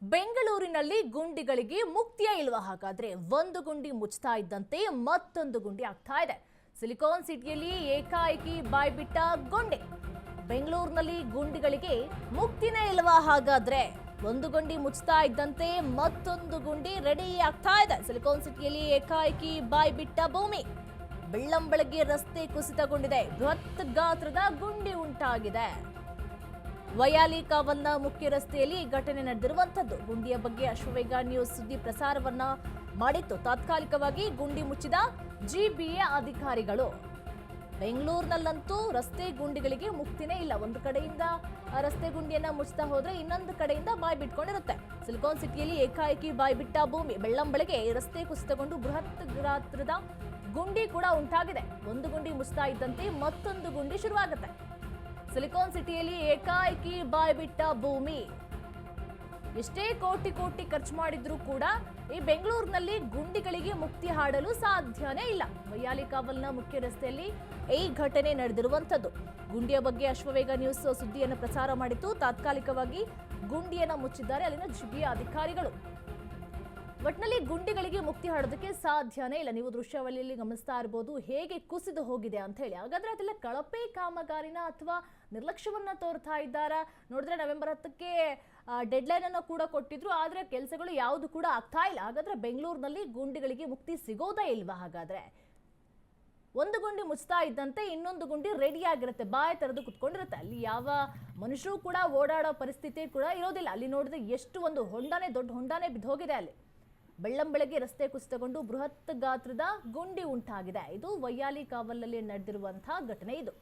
ಬೆಂಗಳೂರಿನಲ್ಲಿ ಗುಂಡಿಗಳಿಗೆ ಮುಕ್ತಿಯೇ ಇಲ್ವಾ? ಹಾಗಾದ್ರೆ ಒಂದು ಗುಂಡಿ ಮುಚ್ತಾ ಇದ್ದಂತೆ ಮತ್ತೊಂದು ಗುಂಡಿ ಆಗ್ತಾ ಇದೆ. ಸಿಲಿಕಾನ್ ಸಿಟಿಯಲ್ಲಿ ಏಕಾಏಕಿ ಬಾಯ್ಬಿಟ್ಟ ಗುಂಡಿ. ಬೆಂಗಳೂರಿನಲ್ಲಿ ಗುಂಡಿಗಳಿಗೆ ಮುಕ್ತಿನೇ ಇಲ್ವಾ? ಹಾಗಾದ್ರೆ ಒಂದು ಗುಂಡಿ ಮುಚ್ತಾ ಇದ್ದಂತೆ ಮತ್ತೊಂದು ಗುಂಡಿ ರೆಡಿ ಆಗ್ತಾ ಇದೆ. ಸಿಲಿಕಾನ್ ಸಿಟಿಯಲ್ಲಿ ಏಕಾಏಕಿ ಬಾಯ್ಬಿಟ್ಟ ಭೂಮಿ. ಬೆಳ್ಳಂಬೆಳಗ್ಗೆ ರಸ್ತೆ ಕುಸಿತಗೊಂಡಿದೆ. ಬೃಹತ್ ಗಾತ್ರದ ಗುಂಡಿ ಉಂಟಾಗಿದೆ. ವಯಾಲಿ ಕಾವಲ್ನ ಮುಖ್ಯ ರಸ್ತೆಯಲ್ಲಿ ಈ ಘಟನೆ ನಡೆದಿರುವಂತದ್ದು. ಗುಂಡಿಯ ಬಗ್ಗೆ ಅಶ್ವವೇಗ ನ್ಯೂಸ್ ಸುದ್ದಿ ಪ್ರಸಾರವನ್ನ ಮಾಡಿತ್ತು. ತಾತ್ಕಾಲಿಕವಾಗಿ ಗುಂಡಿ ಮುಚ್ಚಿದ ಜಿಬಿಎ ಅಧಿಕಾರಿಗಳು. ಬೆಂಗಳೂರಿನಲ್ಲಂತೂ ರಸ್ತೆ ಗುಂಡಿಗಳಿಗೆ ಮುಕ್ತಿನೇ ಇಲ್ಲ. ಒಂದು ಕಡೆಯಿಂದ ರಸ್ತೆ ಗುಂಡಿಯನ್ನ ಮುಚ್ತಾ ಹೋದ್ರೆ ಇನ್ನೊಂದು ಕಡೆಯಿಂದ ಬಾಯ್ ಬಿಟ್ಕೊಂಡಿರುತ್ತೆ. ಸಿಲಿಕಾನ್ ಸಿಟಿಯಲ್ಲಿ ಏಕಾಏಕಿ ಬಾಯ್ ಬಿಟ್ಟ ಭೂಮಿ. ಬೆಳ್ಳಂಬೆಳಗ್ಗೆ ರಸ್ತೆ ಕುಸಿತಗೊಂಡು ಬೃಹತ್ ಗಾತ್ರದ ಗುಂಡಿ ಕೂಡ ಉಂಟಾಗಿದೆ. ಒಂದು ಗುಂಡಿ ಮುಚ್ತಾ ಇದ್ದಂತೆ ಮತ್ತೊಂದು ಗುಂಡಿ ಶುರುವಾಗುತ್ತೆ. ಸಿಲಿಕಾನ್ ಸಿಟಿಯಲ್ಲಿ ಏಕಾಏಕಿ ಬಾಯ್ಬಿಟ್ಟ ಭೂಮಿ. ಎಷ್ಟೇ ಕೋಟಿ ಕೋಟಿ ಖರ್ಚು ಮಾಡಿದ್ರೂ ಕೂಡ ಈ ಬೆಂಗಳೂರಿನಲ್ಲಿ ಗುಂಡಿಗಳಿಗೆ ಮುಕ್ತಿ ಹಾಡಲು ಸಾಧ್ಯನೇ ಇಲ್ಲ. ವೈಯಾಲಿ ಕಾವಲ್ನ ಮುಖ್ಯ ರಸ್ತೆಯಲ್ಲಿ ಈ ಘಟನೆ ನಡೆದಿರುವಂತದ್ದು. ಗುಂಡಿಯ ಬಗ್ಗೆ ಅಶ್ವವೇಗ ನ್ಯೂಸ್ ಸುದ್ದಿಯನ್ನು ಪ್ರಸಾರ ಮಾಡಿತ್ತು. ತಾತ್ಕಾಲಿಕವಾಗಿ ಗುಂಡಿಯನ್ನ ಮುಚ್ಚಿದ್ದಾರೆ ಅಲ್ಲಿನ ಜಿಬಿಎ ಅಧಿಕಾರಿಗಳು. ಒಟ್ಟಿನಲ್ಲಿ ಗುಂಡಿಗಳಿಗೆ ಮುಕ್ತಿ ಹಾಡೋದಕ್ಕೆ ಸಾಧ್ಯನೇ ಇಲ್ಲ. ನೀವು ದೃಶ್ಯಾವಳಿಯಲ್ಲಿ ಗಮನಿಸ್ತಾ ಇರಬಹುದು ಹೇಗೆ ಕುಸಿದು ಹೋಗಿದೆ ಅಂತ ಹೇಳಿ. ಹಾಗಾದ್ರೆ ಅದೆಲ್ಲ ಕಳಪೆ ಕಾಮಗಾರಿನ ಅಥವಾ ನಿರ್ಲಕ್ಷ್ಯವನ್ನ ತೋರ್ತಾ ಇದ್ದಾರಾ? ನೋಡಿದ್ರೆ ನವೆಂಬರ್ 10ಕ್ಕೆ ಡೆಡ್ಲೈನ್ ಅನ್ನು ಕೂಡ ಕೊಟ್ಟಿದ್ರು, ಆದ್ರೆ ಕೆಲಸಗಳು ಯಾವುದು ಕೂಡ ಆಗ್ತಾ ಇಲ್ಲ. ಹಾಗಾದ್ರೆ ಬೆಂಗಳೂರಿನಲ್ಲಿ ಗುಂಡಿಗಳಿಗೆ ಮುಕ್ತಿ ಸಿಗೋದೇ ಇಲ್ವಾ? ಹಾಗಾದ್ರೆ ಒಂದು ಗುಂಡಿ ಮುಚ್ತಾ ಇದ್ದಂತೆ ಇನ್ನೊಂದು ಗುಂಡಿ ರೆಡಿ ಆಗಿರುತ್ತೆ, ಬಾಯ್ ತೆರೆದು ಕುತ್ಕೊಂಡಿರುತ್ತೆ. ಅಲ್ಲಿ ಯಾವ ಮನುಷ್ಯರು ಕೂಡ ಓಡಾಡೋ ಪರಿಸ್ಥಿತಿ ಕೂಡ ಇರೋದಿಲ್ಲ. ಅಲ್ಲಿ ನೋಡಿದ್ರೆ ಎಷ್ಟು ಒಂದು ಹೊಂಡಾನೆ, ದೊಡ್ಡ ಹೊಂಡಾನೆ ಬಿದ್ದೋಗಿದೆ. ಅಲ್ಲಿ ಬೆಳ್ಳಂಬೆಳಗ್ಗೆ ರಸ್ತೆ ಕುಸಿತಗೊಂಡು ಬೃಹತ್ ಗಾತ್ರದ ಗುಂಡಿ ಉಂಟಾಗಿದೆ. ಇದು ವೈಯಾಲಿ ಕಾವಲಲ್ಲಿ ನಡೆದಿರುವಂತಹ ಘಟನೆ. ಇದು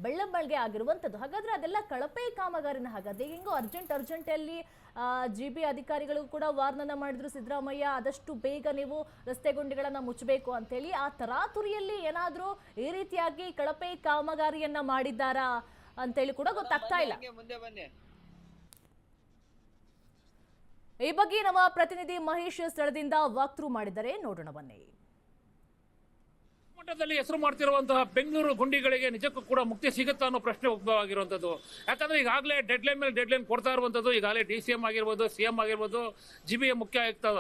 ಬೆಳ್ಳಂಬೆಳಗ್ಗೆ ಆಗಿರುವಂಥದ್ದು. ಹಾಗಾದ್ರೆ ಅದೆಲ್ಲ ಕಳಪೆ ಕಾಮಗಾರಿನ. ಹಾಗಾದ್ರೆ ಹೆಂಗೋ ಅರ್ಜೆಂಟಲ್ಲಿ ಜಿಬಿ ಅಧಿಕಾರಿಗಳು ಕೂಡ ವಾರ್ನನ್ನ ಮಾಡಿದ್ರು ಸಿದ್ದರಾಮಯ್ಯ, ಆದಷ್ಟು ಬೇಗ ನೀವು ರಸ್ತೆ ಗುಂಡಿಗಳನ್ನ ಮುಚ್ಚಬೇಕು ಅಂತೇಳಿ. ಆ ತರಾತುರಿಯಲ್ಲಿ ಏನಾದ್ರೂ ಈ ರೀತಿಯಾಗಿ ಕಳಪೆ ಕಾಮಗಾರಿಯನ್ನ ಮಾಡಿದ್ದಾರಾ ಅಂತೇಳಿ ಕೂಡ ಗೊತ್ತಾಗ್ತಾ ಇಲ್ಲ. ಈ ಬಗ್ಗೆ ನಮ್ಮ ಪ್ರತಿನಿಧಿ ಮಹೇಶ್ ಸ್ಥಳದಿಂದ ವಾಕ್ಥ್ರೂ ಮಾಡಿದರೆ ನೋಡೋಣ ಬನ್ನಿ. ಮಟ್ಟದಲ್ಲಿ ಹೆಸರು ಮಾಡ್ತಿರುವಂತಹ ಬೆಂಗಳೂರು ಗುಂಡಿಗಳಿಗೆ ನಿಜಕ್ಕೂ ಕೂಡ ಮುಕ್ತಿ ಸಿಗುತ್ತಾ ಅನ್ನೋ ಪ್ರಶ್ನೆ ಉದ್ಭವವಾಗಿರುವಂತದ್ದು. ಯಾಕಂದ್ರೆ ಈಗಾಗಲೇ ಡೆಡ್ಲೈನ್ ಮೇಲೆ ಡೆಡ್ಲೈನ್ ಕೊಡ್ತಾ ಇರುವಂತದ್ದು. ಈಗಾಗಲೇ DCM ಆಗಿರ್ಬೋದು, CM ಆಗಿರ್ಬೋದು, ಜಿಬಿಎ ಮುಖ್ಯ ಆಯುಕ್ತ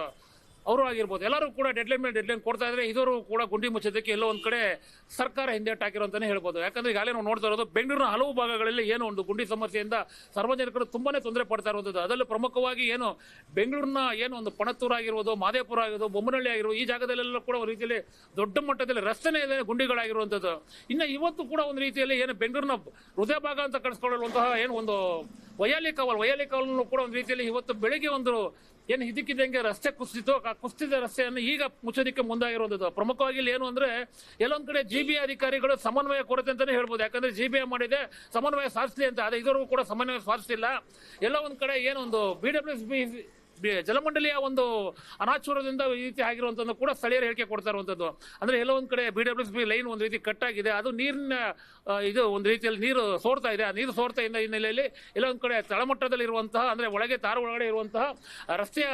ಅವರು ಆಗಿರ್ಬೋದು, ಎಲ್ಲರೂ ಕೂಡ ಡೆಡ್ಲೈನ್ ಮೇಲೆ ಡೆಡ್ಲೈನ್ ಕೊಡ್ತಾ ಇದ್ರೆ ಇದರು ಕೂಡ ಗುಂಡಿ ಮುಚ್ಚೋದಕ್ಕೆ ಎಲ್ಲೋ ಒಂದ್ ಕಡೆ ಸರ್ಕಾರ ಹಿಂದೇಟಾಕಿರೋ ಅಂತಾನೆ ಹೇಳ್ಬೋದು. ಯಾಕಂದ್ರೆ ಈಗಾಗಲೇ ನಾವು ನೋಡ್ತಾ ಇರೋದು ಬೆಂಗಳೂರಿನ ಹಲವು ಭಾಗಗಳಲ್ಲಿ ಏನು ಒಂದು ಗುಂಡಿ ಸಮಸ್ಯೆಯಿಂದ ಸಾರ್ವಜನಿಕರು ತುಂಬಾನೇ ತೊಂದರೆ ಪಡ್ತಾ ಇರುವಂಥದ್ದು. ಅದರಲ್ಲೂ ಪ್ರಮುಖವಾಗಿ ಏನು ಬೆಂಗಳೂರಿನ ಏನು ಒಂದು ಪಣತ್ತೂರು ಆಗಿರ್ಬೋದು, ಮಾದೇಪುರ ಆಗಿರ್ಬೋದು, ಬೊಮ್ಮನಹಳ್ಳಿ ಆಗಿರ್ಬೋದು, ಈ ಜಾಗದಲ್ಲೆಲ್ಲ ಕೂಡ ಒಂದು ರೀತಿಯಲ್ಲಿ ದೊಡ್ಡ ಮಟ್ಟದಲ್ಲಿ ರಸ್ತೆನೇ ಗುಂಡಿಗಳಾಗಿರುವಂಥದ್ದು. ಇನ್ನು ಇವತ್ತು ಕೂಡ ಒಂದು ರೀತಿಯಲ್ಲಿ ಏನು ಬೆಂಗಳೂರಿನ ಹೃದಯ ಭಾಗ ಅಂತ ಕಳಿಸ್ಕೊಳ್ಳುವಂತಹ ಏನು ಒಂದು ವೈಯಾಲಿ ಕಾವಲ್ ಕೂಡ ಒಂದು ರೀತಿಯಲ್ಲಿ ಇವತ್ತು ಬೆಳಿಗ್ಗೆ ಒಂದು ಏನು ಇದಕ್ಕಿದ್ದಂಗೆ ರಸ್ತೆ ಕುಸಿತು. ಆ ಕುಸಿದ ರಸ್ತೆಯನ್ನು ಈಗ ಮುಚ್ಚೋದಕ್ಕೆ ಮುಂದಾಗಿರುವಂಥದ್ದು. ಪ್ರಮುಖವಾಗಿ ಇಲ್ಲಿ ಏನು ಅಂದ್ರೆ ಎಲ್ಲೊಂದ್ ಕಡೆ ಜಿಬಿಎ ಅಧಿಕಾರಿಗಳು ಸಮನ್ವಯ ಕೊರತೆ ಅಂತಾನೆ ಹೇಳ್ಬೋದು. ಯಾಕಂದ್ರೆ ಜಿಬಿಎ ಮಾಡಿದೆ ಸಮನ್ವಯ ಸಾಧಿಸಲಿ ಅಂತ, ಅದೇ ಇದರಿಗೂ ಕೂಡ ಸಮನ್ವಯ ಸಾಧಿಸಿಲ್ಲ. ಎಲ್ಲ ಒಂದ್ ಕಡೆ ಏನೊಂದು BWSB ಜಲಮಂಡಳಿಯ ಒಂದು ಅನಾಚೂರದಿಂದ ಈ ರೀತಿ ಆಗಿರುವಂತದ್ದು ಕೂಡ ಸ್ಥಳೀಯರು ಹೇಳಿಕೆ ಕೊಡ್ತಾ ಇರುವಂತದ್ದು. ಅಂದ್ರೆ ಎಲ್ಲ ಒಂದ್ ಕಡೆ BWSB ಲೈನ್ ಒಂದ್ ರೀತಿ ಕಟ್ ಆಗಿದೆ. ಅದು ನೀರಿನ ಇದು ಒಂದು ರೀತಿಯಲ್ಲಿ ನೀರು ಸೋರ್ತಾ ಇದೆ. ಆ ನೀರು ಸೋರ್ತಾ ಇದ್ದ ಹಿನ್ನೆಲೆಯಲ್ಲಿ ಎಲ್ಲ ಒಂದ್ ಕಡೆ ತಳಮಟ್ಟದಲ್ಲಿ ಇರುವಂತಹ ಅಂದ್ರೆ ಒಳಗೆ ತಾರ ಒಳಗಡೆ ಇರುವಂತಹ ರಸ್ತೆಯ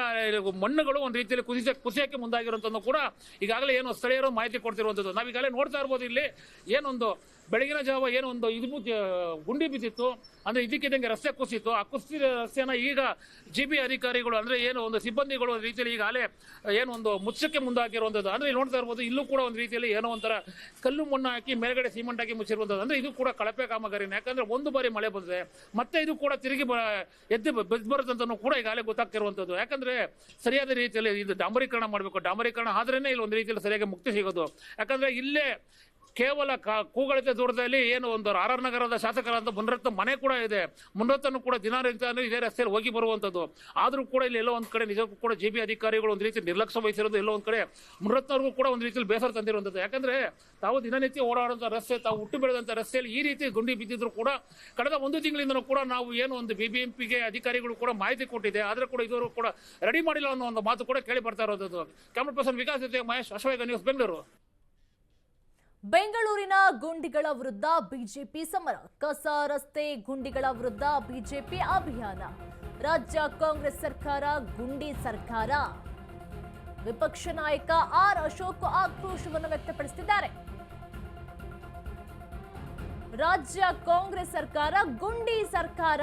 ಮಣ್ಣುಗಳು ಒಂದ್ ರೀತಿಯಲ್ಲಿ ಕುಸಿಯಕ್ಕೆ ಮುಂದಾಗಿರುವಂತದ್ದು ಕೂಡ ಈಗಾಗಲೇ ಏನು ಸ್ಥಳೀಯರು ಮಾಹಿತಿ ಕೊಡ್ತಿರುವಂತದ್ದು. ನಾವೀಗಾಗಲೇ ನೋಡ್ತಾ ಇರ್ಬೋದು. ಇಲ್ಲಿ ಏನೊಂದು ಬೆಳಗಿನ ಜಾವ ಏನೋ ಒಂದು ಗುಂಡಿ ಬಿದ್ದಿತ್ತು, ಅಂದ್ರೆ ಇದಕ್ಕಿದ್ದಂಗೆ ರಸ್ತೆ ಕುಸಿತು. ಆ ಕುಸಿದ ರಸ್ತೆಯನ್ನ ಈಗ ಜಿಬಿಎ ಅಧಿಕಾರಿಗಳು ಅಂದ್ರೆ ಏನು ಒಂದು ಸಿಬ್ಬಂದಿಗಳು ಒಂದು ರೀತಿಯಲ್ಲಿ ಈಗಾಗಲೇ ಏನು ಒಂದು ಮುಚ್ಚಕ್ಕೆ ಮುಂದಾಕಿರುವಂಥದ್ದು. ಅಂದ್ರೆ ನೋಡ್ತಾ ಇರ್ಬೋದು, ಇಲ್ಲೂ ಕೂಡ ಒಂದು ರೀತಿಯಲ್ಲಿ ಏನೋ ಒಂಥರ ಕಲ್ಲು ಮಣ್ಣು ಹಾಕಿ ಮೇಲ್ಗಡೆ ಸಿಮೆಂಟ್ ಹಾಕಿ ಮುಚ್ಚಿರುವಂಥದ್ದು. ಅಂದ್ರೆ ಇದು ಕೂಡ ಕಳಪೆ ಕಾಮಗಾರಿನ. ಯಾಕಂದ್ರೆ ಒಂದು ಬಾರಿ ಮಳೆ ಬಂದಿದೆ, ಮತ್ತೆ ಇದು ಕೂಡ ತಿರುಗಿ ಬೆದ್ದು ಬರುತ್ತಂತನೂ ಕೂಡ ಈಗಾಗಲೇ ಗೊತ್ತಾಗ್ತಿರುವಂಥದ್ದು. ಯಾಕಂದ್ರೆ ಸರಿಯಾದ ರೀತಿಯಲ್ಲಿ ಇದು ಡಾಂಬರೀಕರಣ ಮಾಡಬೇಕು. ಡಾಂಬರೀಕರಣ ಆದ್ರೇನೆ ಇಲ್ಲಿ ಒಂದು ರೀತಿಯಲ್ಲಿ ಸರಿಯಾಗಿ ಮುಕ್ತಿ ಸಿಗೋದು. ಯಾಕಂದ್ರೆ ಇಲ್ಲೇ ಕೇವಲ ಕೂಗಳಿತ ದೂರದಲ್ಲಿ ಏನು ಒಂದು RR ನಗರದ ಶಾಸಕರಾದ ಮುನರತ್ನ ಮನೆ ಕೂಡ ಇದೆ. ಮುನರತ್ನ ಕೂಡ ದಿನನಿತ್ಯ ಇದೇ ರಸ್ತೆಯಲ್ಲಿ ಹೋಗಿ ಬರುವಂತದ್ದು. ಆದ್ರೂ ಕೂಡ ಇಲ್ಲಿ ಎಲ್ಲೋ ಒಂದ್ ಕಡೆ ನಿಜಕ್ಕೂ ಕೂಡ ಜಿಬಿ ಅಧಿಕಾರಿಗಳು ಒಂದು ರೀತಿ ನಿರ್ಲಕ್ಷ್ಯ ವಹಿಸಿರೋದು. ಎಲ್ಲೋ ಒಂದ್ ಕಡೆ ಮುನರತ್ನವ್ರಿಗೂ ಕೂಡ ಒಂದು ರೀತಿಯಲ್ಲಿ ಬೇಸರ ತಂದಿರುವಂತದ್ದು. ಯಾಕಂದ್ರೆ ತಾವು ದಿನನಿತ್ಯ ಓಡಾಡುವಂತ ರಸ್ತೆ, ತಾವು ಹುಟ್ಟು ಬೆಳೆದಂತ ರಸ್ತೆಯಲ್ಲಿ ಈ ರೀತಿ ಗುಂಡಿ ಬಿದ್ದಿದ್ರು ಕೂಡ ಕಳೆದ ಒಂದು ತಿಂಗಳಿಂದ ಕೂಡ ನಾವು ಏನು ಒಂದು BBMPಗೆ ಅಧಿಕಾರಿಗಳು ಕೂಡ ಮಾಹಿತಿ ಕೊಟ್ಟಿದೆ, ಆದ್ರೆ ಕೂಡ ಇದುವರೆಗೂ ಕೂಡ ರೆಡಿ ಮಾಡಿಲ್ಲ ಅನ್ನೋ ಒಂದು ಮಾತು ಕೂಡ ಕೇಳಿ ಬರ್ತಾ ಇರೋದು. ಕ್ಯಾಮರಾ ಪರ್ಸನ್ ವಿಕಾಸ್ ಜೊತೆ ಮಹೇಶ್, ಅಶ್ವವೇಗ ನ್ಯೂಸ್, ಬೆಂಗಳೂರು. ಬೆಂಗಳೂರಿನ ಗುಂಡಿಗಳ ವಿರುದ್ಧ ಬಿಜೆಪಿ ಸಮರ. ಕಸ ರಸ್ತೆ ಗುಂಡಿಗಳ ವಿರುದ್ಧ ಬಿಜೆಪಿ ಅಭಿಯಾನ. ರಾಜ್ಯ ಕಾಂಗ್ರೆಸ್ ಸರ್ಕಾರ ಗುಂಡಿ ಸರ್ಕಾರ. ವಿಪಕ್ಷ ನಾಯಕ ಆರ್ ಅಶೋಕ್ ಆಕ್ರೋಶವನ್ನು ವ್ಯಕ್ತಪಡಿಸಿದ್ದಾರೆ. ರಾಜ್ಯ ಕಾಂಗ್ರೆಸ್ ಸರ್ಕಾರ ಗುಂಡಿ ಸರ್ಕಾರ.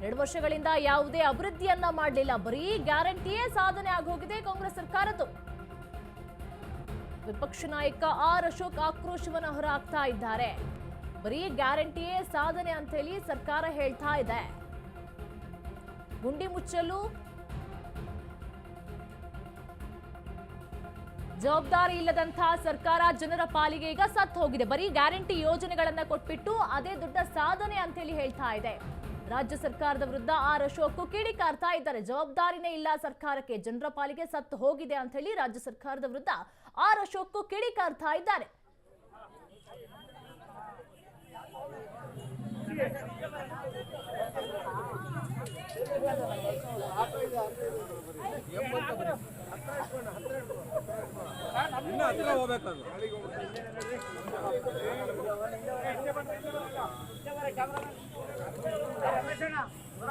2 ವರ್ಷಗಳಿಂದ ಯಾವುದೇ ಅಭಿವೃದ್ಧಿಯನ್ನ ಮಾಡಲಿಲ್ಲ, ಬರೀ ಗ್ಯಾರಂಟಿಯೇ ಸಾಧನೆ ಆಗೋಗಿದೆ ಕಾಂಗ್ರೆಸ್ ಸರ್ಕಾರದ್ದು. ವಿಪಕ್ಷ ನಾಯಕ ಆರ್ ಅಶೋಕ್ ಆಕ್ರೋಶವನ್ನು ಹೊರಹಾಕ್ತಾ ಇದ್ದಾರೆ. ಬರೀ ಗ್ಯಾರಂಟಿಯೇ ಸಾಧನೆ ಅಂತ ಹೇಳಿ ಸರ್ಕಾರ ಹೇಳ್ತಾ ಇದೆ. ಗುಂಡಿ ಮುಚ್ಚಲು ಜವಾಬ್ದಾರಿ ಇಲ್ಲದಂತಹ ಸರ್ಕಾರ ಜನರ ಪಾಲಿಗೆ ಈಗ ಸತ್ತು ಹೋಗಿದೆ. ಬರೀ ಗ್ಯಾರಂಟಿ ಯೋಜನೆಗಳನ್ನ ಕೊಟ್ಬಿಟ್ಟು ಅದೇ ದೊಡ್ಡ ಸಾಧನೆ ಅಂತ ಹೇಳಿ ಹೇಳ್ತಾ ಇದೆ. ರಾಜ್ಯ ಸರ್ಕಾರದ ವಿರುದ್ಧ ಆರ್ ಅಶೋಕ್ ಕಿಡಿಕಾರ್ತಾ ಇದ್ದಾರೆ. ಜವಾಬ್ದಾರಿನೇ ಇಲ್ಲ ಸರ್ಕಾರಕ್ಕೆ, ಜನರ ಪಾಲಿಗೆ ಸತ್ತು ಹೋಗಿದೆ ಅಂತ ಹೇಳಿ ರಾಜ್ಯ ಸರ್ಕಾರದ ವಿರುದ್ಧ ಆರ್ ಅಶೋಕ್ ಕಿಡಿಕಾರ್ತಾ ಇದ್ದಾರೆ.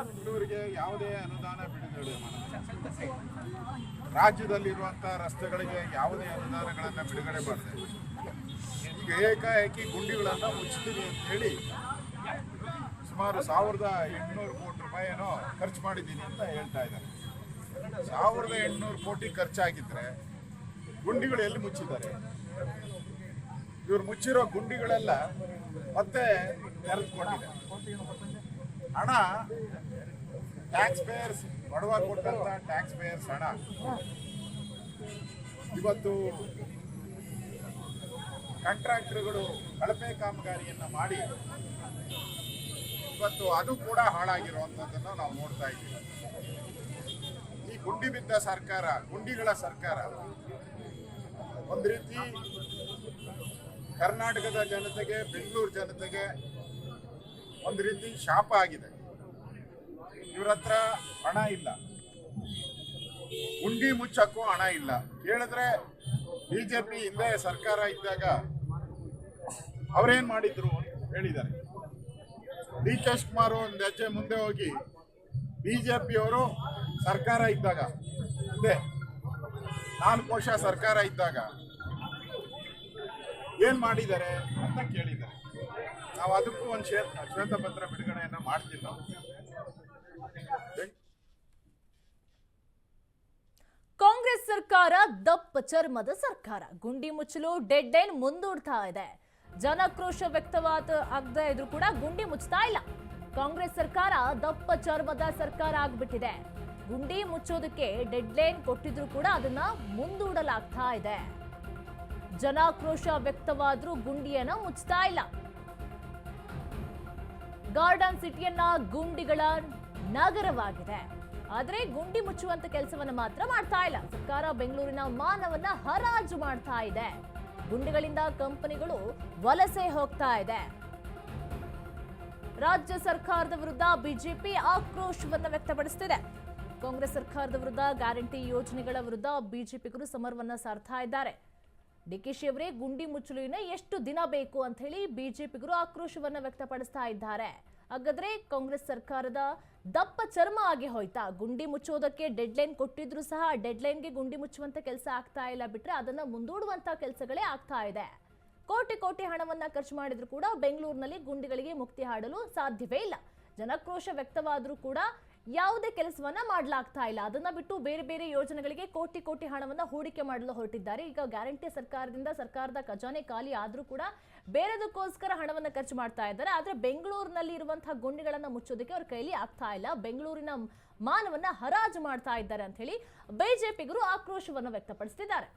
ಬೆಂಗಳೂರಿಗೆ ಯಾವುದೇ ಅನುದಾನ ಬಿಡುಗಡೆ ಮಾಡದೆ, ರಾಜ್ಯದಲ್ಲಿರುವಂತಹ ರಸ್ತೆಗಳಿಗೆ ಯಾವುದೇ ಅನುದಾನಗಳನ್ನು ಬಿಡುಗಡೆ ಮಾಡದೆ ಈಗ ಏಕಾಏಕಿ ಗುಂಡಿಗಳನ್ನು ಮುಚ್ಚಿದ್ದೀವಿ ಅಂತ ಹೇಳಿ ಸುಮಾರು 1800 ಕೋಟಿ ರೂಪಾಯಿನೋ ಖರ್ಚು ಮಾಡಿದ್ದೀನಿ ಅಂತ ಹೇಳ್ತಾ ಇದ್ದಾರೆ. 1800 ಕೋಟಿ ಖರ್ಚಾಗಿದ್ರೆ ಗುಂಡಿಗಳು ಎಲ್ಲಿ ಮುಚ್ಚಿದ್ದಾರೆ? ಇವ್ರು ಮುಚ್ಚಿರೋ ಗುಂಡಿಗಳೆಲ್ಲ ಮತ್ತೆ ತೆರೆದುಕೊಂಡಿದೆ. ಹಣ ಟ್ಯಾಕ್ಸ್ ಪೇಯರ್ಸ್, ಬಡವ ಕೊಟ್ಟಂತ ಟ್ಯಾಕ್ಸ್ ಪೇಯರ್ಸ್ ಹಣ ಇವತ್ತು ಕಾಂಟ್ರಾಕ್ಟರ್ಗಳು ಕಳಪೆ ಕಾಮಗಾರಿಯನ್ನ ಮಾಡಿ ಇವತ್ತು ಅದು ಕೂಡ ಹಾಳಾಗಿರುವಂಥದ್ದನ್ನು ನಾವು ನೋಡ್ತಾ ಇದ್ದೀವಿ. ಈ ಗುಂಡಿ ಬಿದ್ದ ಸರ್ಕಾರ, ಗುಂಡಿಗಳ ಸರ್ಕಾರ ಒಂದು ರೀತಿ ಕರ್ನಾಟಕದ ಜನತೆಗೆ, ಬೆಂಗಳೂರು ಜನತೆಗೆ ಒಂದು ರೀತಿ ಶಾಪ ಆಗಿದೆ. ಇವ್ರ ಹತ್ರ ಹಣ ಇಲ್ಲ, ಗುಂಡಿ ಮುಚ್ಚಕ್ಕೂ ಹಣ ಇಲ್ಲ. ಕೇಳಿದ್ರೆ ಬಿಜೆಪಿ ಹಿಂದೆ ಸರ್ಕಾರ ಇದ್ದಾಗ ಅವರೇನ್ ಮಾಡಿದ್ರು ಹೇಳಿದ್ದಾರೆ. ಡಿ ಕೆ ಶಿವಕುಮಾರ್ ಒಂದು ಹೆಜ್ಜೆ ಮುಂದೆ ಹೋಗಿ ಬಿಜೆಪಿಯವರು ಸರ್ಕಾರ ಇದ್ದಾಗ, ಹಿಂದೆ 4 ವರ್ಷ ಸರ್ಕಾರ ಇದ್ದಾಗ ಏನ್ ಮಾಡಿದ್ದಾರೆ ಅಂತ ಕೇಳಿದ್ದಾರೆ. ನಾವು ಅದಕ್ಕೂ ಒಂದು ಶ್ವೇತಪತ್ರ ಬಿಡುಗಡೆಯನ್ನ ಮಾಡ್ತೀವಿ. ನಾವು ಕಾಂಗ್ರೆಸ್ ಸರ್ಕಾರ ದಪ್ಪ ಚರ್ಮದ ಸರ್ಕಾರ. ಗುಂಡಿ ಮುಚ್ಚಲು ಡೆಡ್ ಲೈನ್ ಮುಂದೂಡ್ತಾ ಇದೆ. ಜನಾಕ್ರೋಶ ಆಗದೆ ಇದ್ರೂ ಕೂಡ ಗುಂಡಿ ಮುಚ್ತಾ ಇಲ್ಲ. ಕಾಂಗ್ರೆಸ್ ಸರ್ಕಾರ ದಪ್ಪ ಚರ್ಮದ ಸರ್ಕಾರ ಆಗ್ಬಿಟ್ಟಿದೆ. ಗುಂಡಿ ಮುಚ್ಚೋದಕ್ಕೆ ಡೆಡ್ ಲೈನ್ ಕೊಟ್ಟಿದ್ರು ಕೂಡ ಅದನ್ನ ಮುಂದೂಡಲಾಗ್ತಾ ಇದೆ. ಜನಾಕ್ರೋಶ ವ್ಯಕ್ತವಾದ್ರೂ ಗುಂಡಿಯನ್ನ ಮುಚ್ತಾ ಇಲ್ಲ. ಗಾರ್ಡನ್ ಸಿಟಿಯನ್ನ ಗುಂಡಿಗಳ ನಗರವಾಗಿದೆ, ಆದ್ರೆ ಗುಂಡಿ ಮುಚ್ಚುವಂತ ಕೆಲಸವನ್ನ ಮಾತ್ರ ಮಾಡ್ತಾ ಇಲ್ಲ. ಸರ್ಕಾರ ಬೆಂಗಳೂರಿನ ಮಾನವನ್ನ ಹರಾಜು ಮಾಡ್ತಾ ಇದೆ. ಗುಂಡಿಗಳಿಂದ ಕಂಪನಿಗಳು ವಲಸೆ ಹೋಗ್ತಾ ಇದೆ. ರಾಜ್ಯ ಸರ್ಕಾರದ ವಿರುದ್ಧ ಬಿಜೆಪಿ ಆಕ್ರೋಶವನ್ನ ವ್ಯಕ್ತಪಡಿಸುತ್ತಿದೆ. ಕಾಂಗ್ರೆಸ್ ಸರ್ಕಾರದ ವಿರುದ್ಧ, ಗ್ಯಾರಂಟಿ ಯೋಜನೆಗಳ ವಿರುದ್ಧ ಬಿಜೆಪಿಗರು ಸಮರವನ್ನ ಸಾರ್ತಾ ಇದ್ದಾರೆ. ಡಿಕೆಶಿ ಅವರೇ ಗುಂಡಿ ಮುಚ್ಚಲು ಎಷ್ಟು ದಿನ ಬೇಕು ಅಂತ ಹೇಳಿ ಬಿಜೆಪಿಗರು ಆಕ್ರೋಶವನ್ನ ವ್ಯಕ್ತಪಡಿಸ್ತಾ ಇದ್ದಾರೆ. ಹಾಗಾದ್ರೆ ಕಾಂಗ್ರೆಸ್ ಸರ್ಕಾರದ ದಪ್ಪ ಚರ್ಮ ಆಗಿ ಹೋಯ್ತಾ? ಗುಂಡಿ ಮುಚ್ಚೋದಕ್ಕೆ ಡೆಡ್ ಲೈನ್ ಕೊಟ್ಟಿದ್ರು ಸಹ ಡೆಡ್ ಲೈನ್ಗೆ ಗುಂಡಿ ಮುಚ್ಚುವಂತ ಕೆಲಸ ಆಗ್ತಾ ಇಲ್ಲ, ಬಿಟ್ರೆ ಅದನ್ನ ಮುಂದೂಡುವಂತ ಕೆಲಸಗಳೇ ಆಗ್ತಾ ಇದೆ. ಕೋಟಿ ಕೋಟಿ ಹಣವನ್ನ ಖರ್ಚು ಮಾಡಿದ್ರು ಕೂಡ ಬೆಂಗಳೂರಿನಲ್ಲಿ ಗುಂಡಿಗಳಿಗೆ ಮುಕ್ತಿ ಹಾಡಲು ಸಾಧ್ಯವೇ ಇಲ್ಲ. ಜನಾಕ್ರೋಶ ವ್ಯಕ್ತವಾದ್ರೂ ಕೂಡ ಯಾವುದೇ ಕೆಲಸವನ್ನ ಮಾಡಲಾಗ್ತಾ ಇಲ್ಲ. ಅದನ್ನ ಬಿಟ್ಟು ಬೇರೆ ಬೇರೆ ಯೋಜನೆಗಳಿಗೆ ಕೋಟಿ ಕೋಟಿ ಹಣವನ್ನ ಹೂಡಿಕೆ ಮಾಡಲು ಹೊರಟಿದ್ದಾರೆ. ಈಗ ಗ್ಯಾರಂಟಿ ಸರ್ಕಾರದಿಂದ ಸರ್ಕಾರದ ಖಜಾನೆ ಖಾಲಿ ಆದ್ರೂ ಕೂಡ ಬೇರೆದಕ್ಕೋಸ್ಕರ ಹಣವನ್ನ ಖರ್ಚು ಮಾಡ್ತಾ ಇದ್ದಾರೆ. ಆದ್ರೆ ಬೆಂಗಳೂರಿನಲ್ಲಿ ಇರುವಂತಹ ಗುಂಡಿಗಳನ್ನ ಮುಚ್ಚೋದಕ್ಕೆ ಅವ್ರ ಕೈಲಿ ಆಗ್ತಾ ಇಲ್ಲ. ಬೆಂಗಳೂರಿನ ಮಾನವನ್ನ ಹರಾಜು ಮಾಡ್ತಾ ಇದ್ದಾರೆ ಅಂತ ಹೇಳಿ ಬಿಜೆಪಿಗರು ಆಕ್ರೋಶವನ್ನು ವ್ಯಕ್ತಪಡಿಸುತ್ತಿದ್ದಾರೆ.